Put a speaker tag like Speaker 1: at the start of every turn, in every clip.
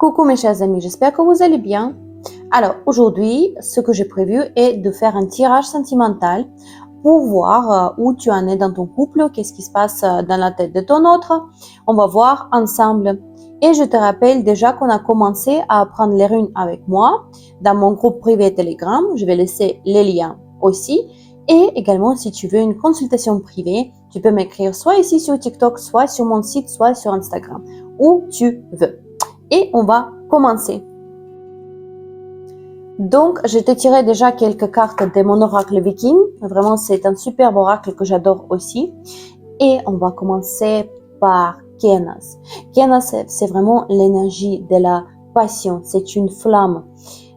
Speaker 1: Coucou mes chers amis, j'espère que vous allez bien. Alors aujourd'hui, ce que j'ai prévu est de faire un tirage sentimental pour voir où tu en es dans ton couple, qu'est-ce qui se passe dans la tête de ton autre. On va voir ensemble. Et je te rappelle déjà qu'on a commencé à apprendre les runes avec moi dans mon groupe privé Telegram. Je vais laisser les liens aussi. Et également, si tu veux une consultation privée, tu peux m'écrire soit ici sur TikTok, soit sur mon site, soit sur Instagram, où tu veux. Et on va commencer. Donc, je t'ai tiré déjà quelques cartes de mon oracle viking. Vraiment, c'est un superbe oracle que j'adore aussi. Et on va commencer par Kenas. Kenas, c'est vraiment l'énergie de la passion. C'est une flamme.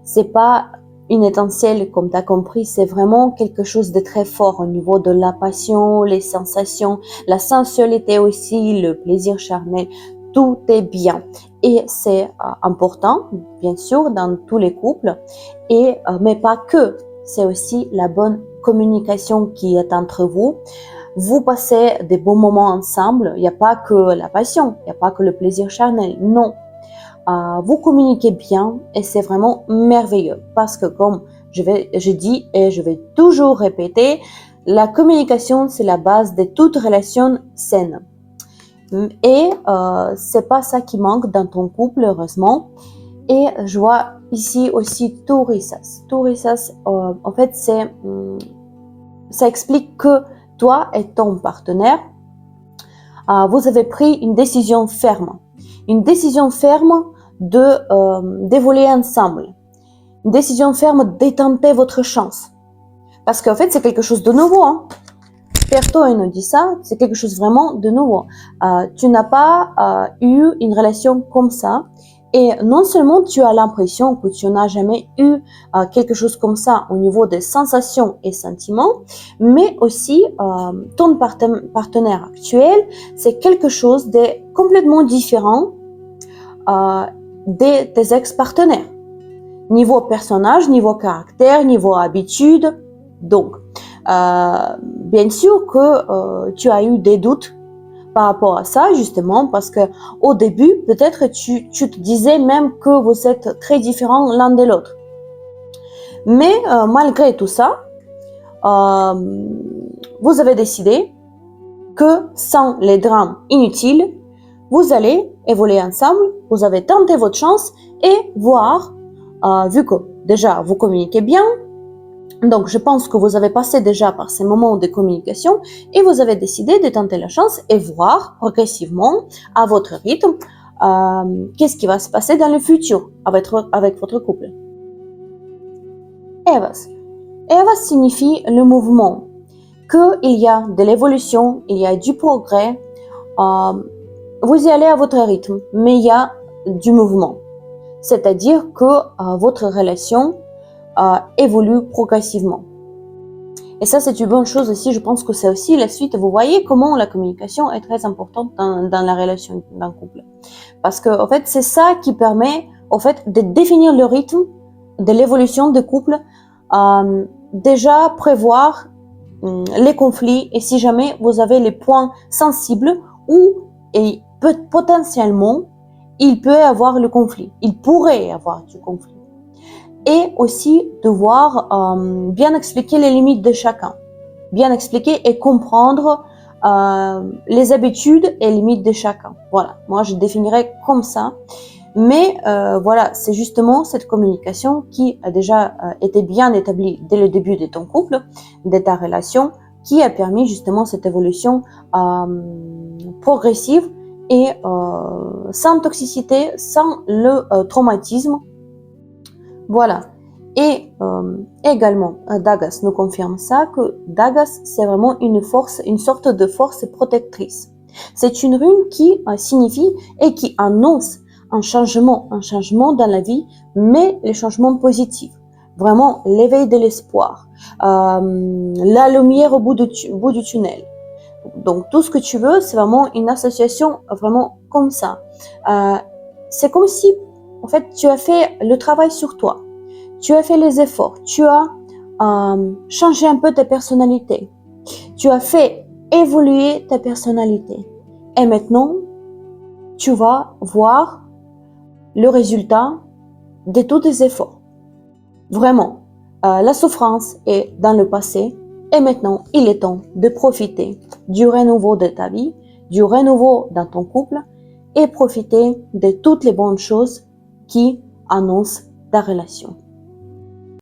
Speaker 1: C'est pas une étincelle, comme tu as compris. C'est vraiment quelque chose de très fort au niveau de la passion, les sensations, la sensualité aussi, le plaisir charnel. Tout est bien. Et c'est important, bien sûr, dans tous les couples, mais pas que. C'est aussi la bonne communication qui est entre vous. Vous passez des bons moments ensemble. Il n'y a pas que la passion, il n'y a pas que le plaisir charnel. Non. Vous communiquez bien et c'est vraiment merveilleux parce que comme je dis et je vais toujours répéter, la communication, c'est la base de toute relation saine. Et c'est pas ça qui manque dans ton couple, heureusement. Et je vois ici aussi Taurissas. Taurissas, en fait, ça explique que toi et ton partenaire, vous avez pris une décision ferme. Une décision ferme d'évoluer ensemble. Une décision ferme de tenter votre chance. Parce qu'en fait, c'est quelque chose de nouveau, hein. Perto, il nous dit ça, c'est quelque chose vraiment de nouveau. Tu n'as pas eu une relation comme ça. Et non seulement tu as l'impression que tu n'as jamais eu quelque chose comme ça au niveau des sensations et sentiments, mais aussi ton partenaire actuel, c'est quelque chose de complètement différent de tes ex-partenaires. Niveau personnage, niveau caractère, niveau habitude. Donc, bien sûr que tu as eu des doutes par rapport à ça, justement, parce que au début, peut-être tu te disais même que vous êtes très différents l'un de l'autre. Mais malgré tout ça, vous avez décidé que sans les drames inutiles, vous allez évoluer ensemble, vous avez tenté votre chance et voir, vu que déjà vous communiquez bien, donc je pense que vous avez passé déjà par ces moments de communication et vous avez décidé de tenter la chance et voir progressivement à votre rythme qu'est-ce qui va se passer dans le futur avec votre couple. Evas. Evas signifie le mouvement, qu'il y a de l'évolution, il y a du progrès, vous y allez à votre rythme, mais il y a du mouvement. C'est-à-dire que votre relation évolue progressivement. Et ça, c'est une bonne chose aussi. Je pense que c'est aussi la suite. Vous voyez comment la communication est très importante dans la relation d'un couple. Parce que, en fait, c'est ça qui permet, en fait, de définir le rythme de l'évolution du couple. Déjà prévoir les conflits et si jamais vous avez les points sensibles où potentiellement il peut y avoir le conflit. Il pourrait y avoir du conflit. Et aussi devoir bien expliquer les limites de chacun, bien expliquer et comprendre les habitudes et limites de chacun. Voilà, moi je définirais comme ça. Mais voilà, c'est justement cette communication qui a déjà été bien établie dès le début de ton couple, de ta relation, qui a permis justement cette évolution progressive et sans toxicité, sans le traumatisme. Voilà. Et également, Dagas nous confirme ça, que Dagas, c'est vraiment une force, une sorte de force protectrice. C'est une rune qui signifie et qui annonce un changement dans la vie, mais les changements positifs. Vraiment, l'éveil de l'espoir, la lumière au bout du tunnel. Donc, tout ce que tu veux, c'est vraiment une association vraiment comme ça. C'est comme si, en fait, tu as fait le travail sur toi. Tu as fait les efforts. Tu as changé un peu ta personnalité. Tu as fait évoluer ta personnalité. Et maintenant, tu vas voir le résultat de tous tes efforts. Vraiment, la souffrance est dans le passé et maintenant il est temps de profiter du renouveau de ta vie, du renouveau dans ton couple et profiter de toutes les bonnes choses qui annoncent ta relation.